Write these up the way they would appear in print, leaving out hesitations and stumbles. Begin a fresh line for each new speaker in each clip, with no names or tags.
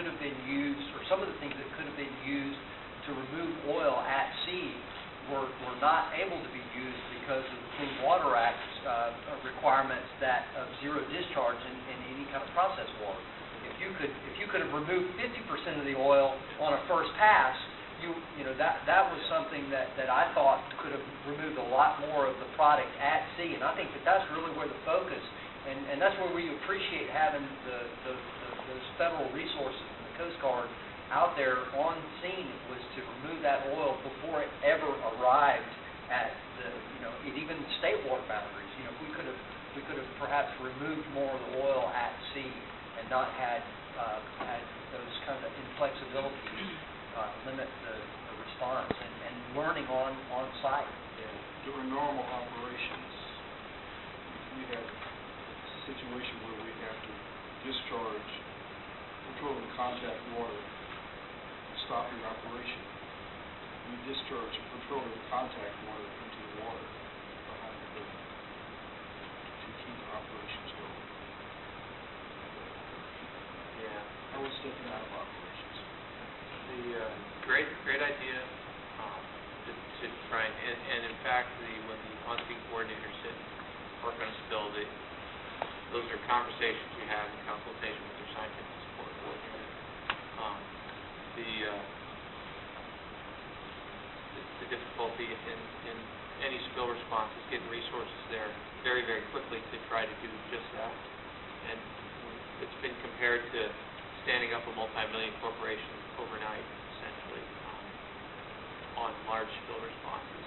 could have been used, or some of the things that could have been used to remove oil at sea were not able to be used because of the Clean Water Act requirements that of zero discharge in any kind of processed water. If you could have removed 50% of the oil on a first pass, you know that was something that I thought could have removed a lot more of the product at sea, and I think that's really where the focus, and that's where we appreciate having those federal resources from the Coast Guard out there on scene, was to remove that oil before it ever arrived at even state water boundaries. You know, we could have perhaps removed more of the oil at sea and not had those kind of inflexibilities limit the response and learning on site.
Yeah. During normal operations, we have a situation where we have to discharge petroleum contact water to stop the operation. We discharge petroleum contact water into the water behind the building to keep the operations going.
Yeah.
I was stepping out of operations.
Great idea to try and in fact when the on-scene coordinators sit and work on a spill, those are conversations you have in consultation with your scientific support coordinator. The difficulty in any spill response is getting resources there very, very quickly to try to do just that. And it's been compared to standing up a multi-million corporation overnight, essentially, on large spill responses.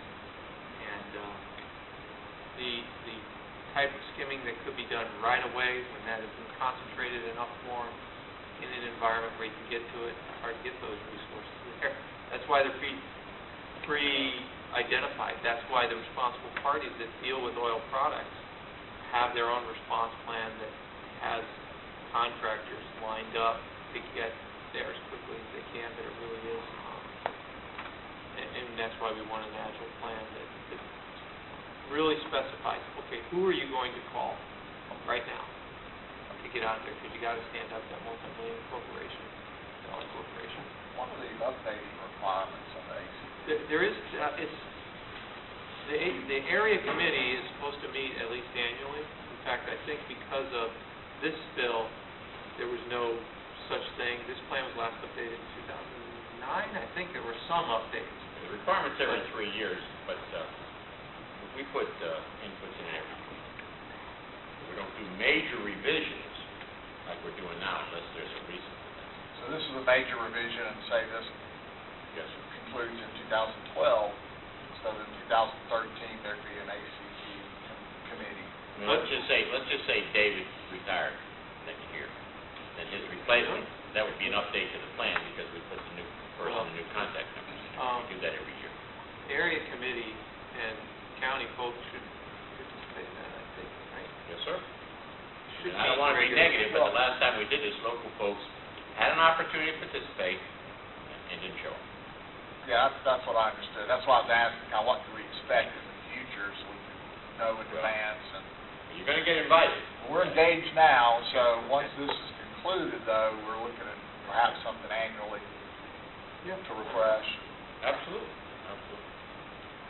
And the type of skimming that could be done right away when that is in concentrated enough form in an environment where you can get to it, it's hard to get those resources there. That's why they're pre-identified. That's why the responsible parties that deal with oil products have their own response plan that has contractors lined up to get there as quickly as they can, but it really is. And that's why we want an agile plan that really specifies, okay, who are you going to call right now to get out there? Because you got to stand up that multi-million dollar corporation.
What are the updating requirements on the AC?
There is, the area committee is supposed to meet at least annually. In fact, I think because of this spill, there was no such thing. This plan was last updated in 2009. I think there were some updates.
The requirement's every 3 years, but we put inputs in every year. We don't do major revisions like we're doing now unless there's a reason for that.
So this is a major revision, and say this concludes in 2012, so in 2013 there'd be an ACG committee.
Let's just say David retired next year. And his replacement, that would be an update to the plan because we put the new person, the new contact numbers. We do that every year.
Area committee and county folks should participate in that, I think, right?
Yes, sir. And I don't want to be negative, but the last time we did this, local folks had an opportunity to participate and didn't show up.
Yeah, that's what I understood. That's why I was asking, kind of what do we expect in the future, so we can know in advance. And
you're going to get invited.
We're engaged now, so once this is concluded, though, we're looking at perhaps something annually to refresh.
Absolutely.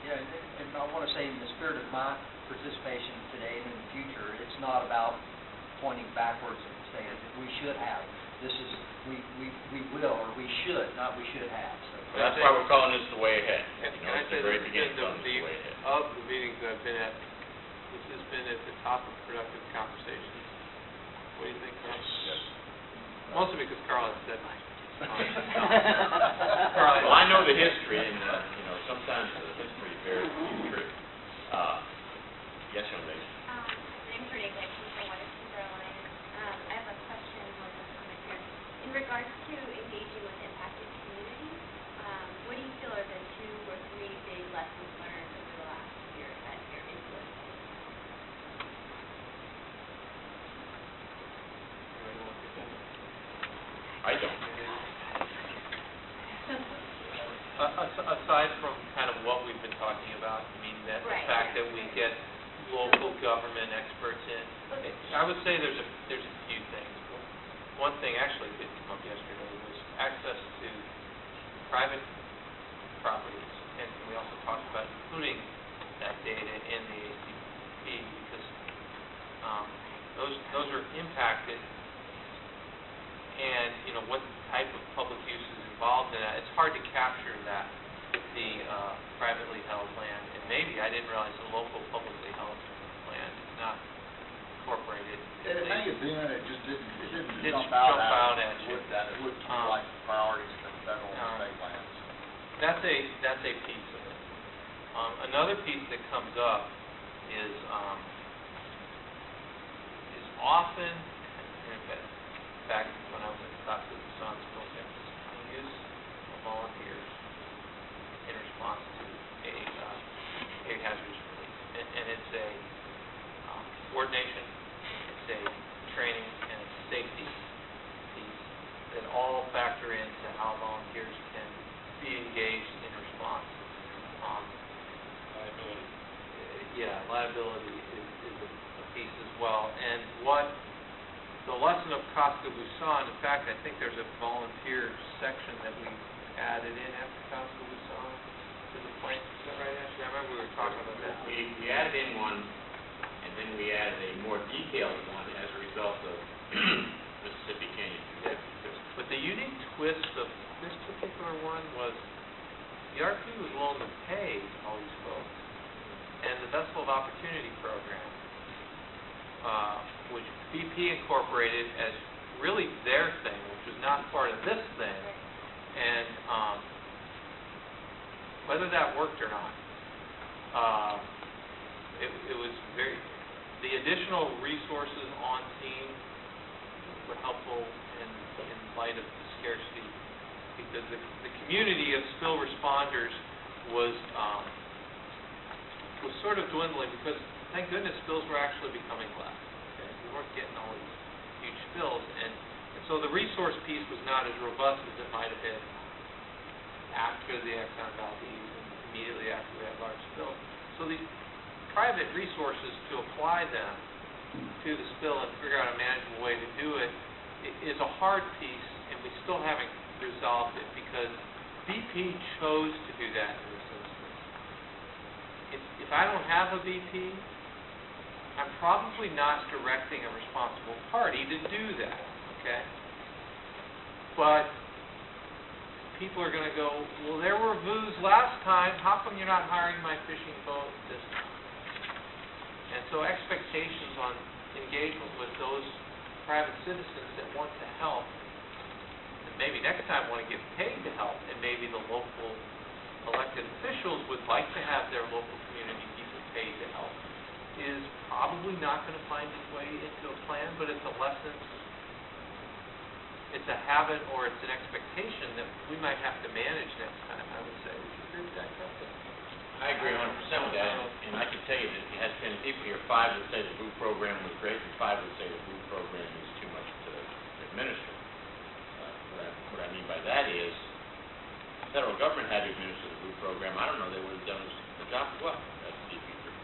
Yeah, and I want to say, in the spirit of my participation today and in the future, it's not about pointing backwards and saying that we should have. This is we will, or we should, not we should have. So
that's why we're calling this the way ahead.
Can I say that of the meetings I've been at, this has been at the top of productive conversations. What do you think, Carl?
Yes.
Mostly because Carl has said nice.
Well, I know the history, and sometimes the history bears true. Yes, young lady.
My name's Renee Gibson from Western Carolina. I have a question more than a comment here. In regards to engaging with impacted communities, what do you feel are the 2 or 3 big lessons learned over the last year that you're influencing?
I don't.
Aside from kind of what we've been talking about, I mean, that the fact that we get local government experts in, I would say there's a few things. one thing actually that came up yesterday was access to private properties, and we also talked about including that data in the ACP because those are impacted, and what type of public use is involved in that. It's hard to capture that the privately held land, and maybe I didn't realize the local publicly held land is not incorporated.
It may have been, it just didn't
Didn't
jump out
jump out
at
at
us
you.
with that. It would be like priorities for federal and state lands.
That's a piece of it. Another piece that comes up is often, in fact, when I was at Costa de San School, the use of volunteers in response to a hazardous release, and it's a coordination, it's a training, and it's a safety piece that all factor into how volunteers can be engaged in response.
Liability.
Liability is a piece as well. And what the lesson of Costa Busan, in fact, I think there's a volunteer section that we added in after Costa Busan to the plan. Is that right, Ashley? I remember we were talking about that.
We added in one, and then we added a more detailed one as a result of Mississippi Canyon 2.
But the unique twist of this particular one was the RP was willing to pay all these folks, and the Vessel of Opportunity program, which BP incorporated as really their thing, which was not part of this thing, and whether that worked or not, it was the additional resources on scene were helpful in light of the scarcity, because the community of spill responders was sort of dwindling, because thank goodness spills were actually becoming less. Okay? We weren't getting all these huge spills, and so the resource piece was not as robust as it might have been after the Exxon Valdez and immediately after we had large spills. So these private resources, to apply them to the spill and figure out a manageable way to do it is a hard piece, and we still haven't resolved it because BP chose to do that in this instance. If I don't have a BP, I'm probably not directing a responsible party to do that, okay? But people are going to go, well, there were VOOs last time, how come you're not hiring my fishing boat this time? And so expectations on engagement with those private citizens that want to help, and maybe next time want to get paid to help, and maybe the local elected officials would like to have their local community people paid to help, is probably not going to find its way into a plan, but it's a lesson, it's a habit, or it's an expectation that we might have to manage next time, I would say. Would you agree with that, Captain?
I agree 100% with that, and I can tell you that if you had 10 people here, 5 would say the VOO program was great, and 5 would say the VOO program is too much to administer. What I mean by that is, the federal government had to administer the VOO program. I don't know, they would have done the job well. That's DP3.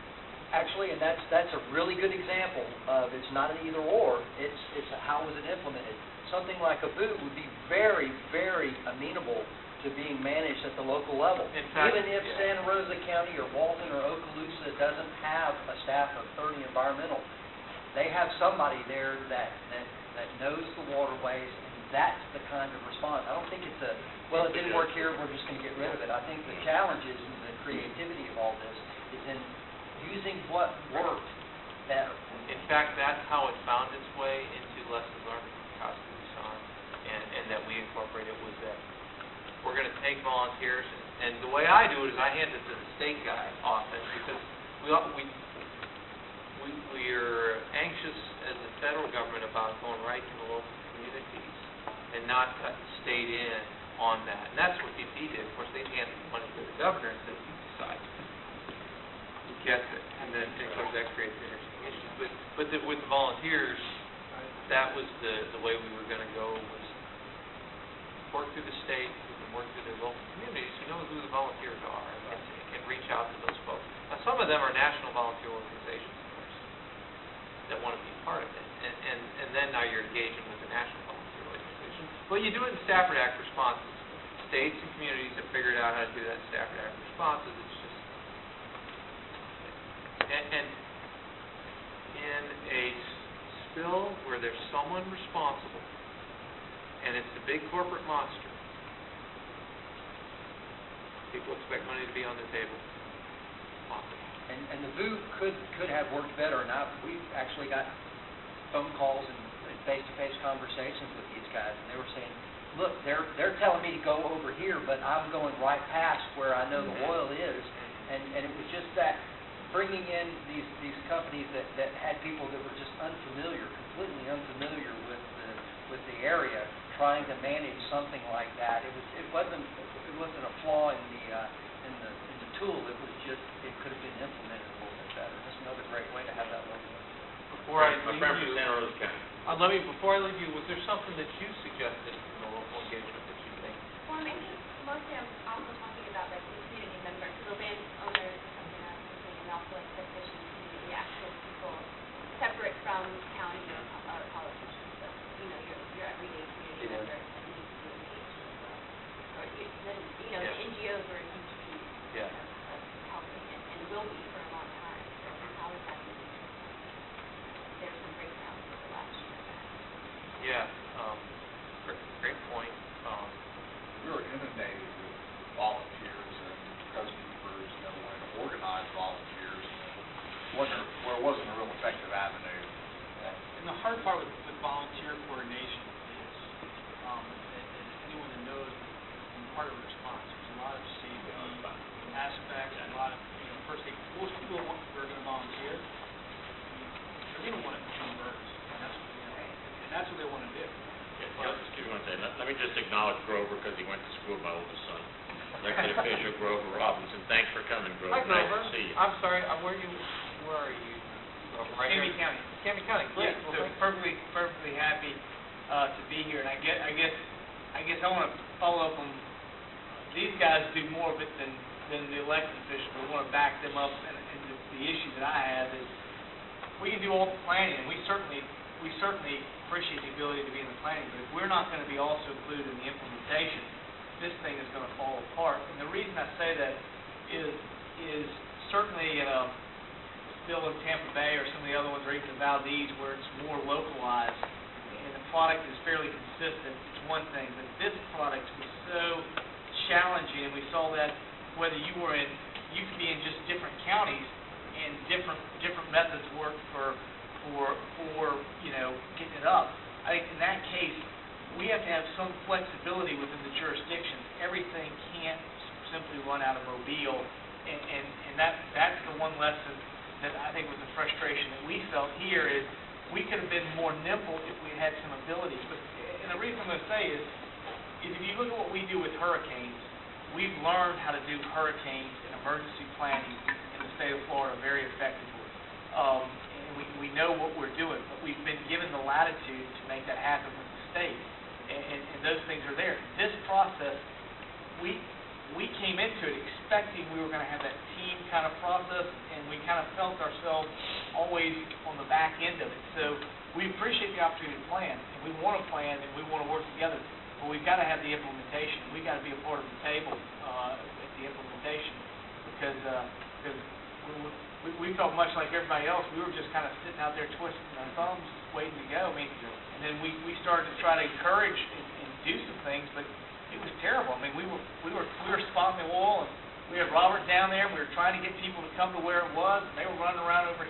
Actually, and that's a really good example of it's not an either or, it's a how was it implemented. Something like a VOO would be very, very amenable to being managed at the local level.
In fact,
even if Santa Rosa County or Walton or Okaloosa doesn't have a staff of 30 environmental, they have somebody there that knows the waterways, and that's the kind of response. I don't think it's it didn't work here, we're just going to get rid of it. I think the challenge is in the creativity of all this is in using what worked better.
In fact, that's how it found its way into lessons learned from Costa Busan, and that we incorporated was that we're going to take volunteers, and the way I do it is I hand it to the state guy often, because we're anxious as the federal government about going right to the local communities and not cut the state in on that. And that's what BP did. Of course, they handed the money to the governor and said, you decide who gets it. And then, of course, that creates interesting issues. But with the volunteers, that was the way we were going to go, was work through the state, work through their local communities, who knows who the volunteers are, and can reach out to those folks. Now, some of them are national volunteer organizations, of course, that want to be part of it, and then now you're engaging with the national volunteers. Well, you do it in Stafford Act responses. States and communities have figured out how to do that in Stafford Act responses. It's just, and in a spill where there's someone responsible, and it's the big corporate monster, people expect money to be on the table. Often.
And the VU could have worked better. Now, we've actually got phone calls and face-to-face conversations with these guys, and they were saying, look, they're telling me to go over here, but I'm going right past where I know the oil is. And it was just that bringing in these companies that had people that were just completely unfamiliar with the area, trying to manage something like that. It wasn't a flaw in the tool. It was just, it could have been implemented a little bit better. That's another great way to have that logo.
Before I
My
leave
friend from
you,
Santa Rosa County.
before I leave you, was there something that you suggested in the local engagement that you think?
Well, I think mostly I'm also talking about like the community members, the landowners and something else, and also like petitions to the actual people separate from county or politicians. So, your everyday community members that need to be engaged as well. Or, the NGOs are a huge piece of helping and will be for a long time. So how is that going to be? There's some breakdowns over the last year.
Yeah, great point.
We were inundated with volunteers and coastkeepers, and organized volunteers, where it wasn't a real effective avenue.
And the hard part with volunteer coordination is, as anyone that knows, part of the response, there's a lot of safety aspects, a lot of, first aid. Most people are going to volunteer, they're going to want to do emergency, and that's what they want to do.
Excuse me one second. Let me just acknowledge Grover because he went to school with my oldest son. Elected official Grover Robinson. Thanks for coming, Grover.
Hi,
Nice
Grover.
to see you.
I'm sorry, where are you? Right
Canby
here?
County.
Canby County, great.
Yeah, so perfectly happy to be here, and I guess I want to follow up on these guys do more of it than the elected officials. We want to back them up, and the issue that I have is we can do all the planning, and we certainly appreciate the ability to be in the planning, but if we're not going to be also included in the implementation, this thing is going to fall apart. And the reason I say that is certainly still in Tampa Bay or some of the other ones, or even in Valdez, where it's more localized and the product is fairly consistent, it's one thing. But this product was so challenging, and we saw that whether you could be in just different counties, and different methods work for getting it up. I think in that case, we have to have some flexibility within the jurisdictions. Everything can't simply run out of Mobile, and that's the one lesson that I think was the frustration that we felt here is we could have been more nimble if we had some abilities. And the reason I'm going to say is if you look at what we do with hurricanes, we've learned how to do hurricanes and emergency planning in the state of Florida very effectively. And we know what we're doing, but we've been given the latitude to make that happen with the state. And those things are there. This process, we came into it expecting we were going to have that team kind of process, and we kind of felt ourselves always on the back end of it. So we appreciate the opportunity to plan, and we want to plan, and we want to work together. But we've got to have the implementation. We've got to be a part of the table at the implementation because we felt much like everybody else. We were just kind of sitting out there twisting our thumbs, waiting to go. And then we started to try to encourage and do some things, but it was terrible. I mean, we were spotting the oil, and we had Robert down there. We were trying to get people to come to where it was, and they were running around over here.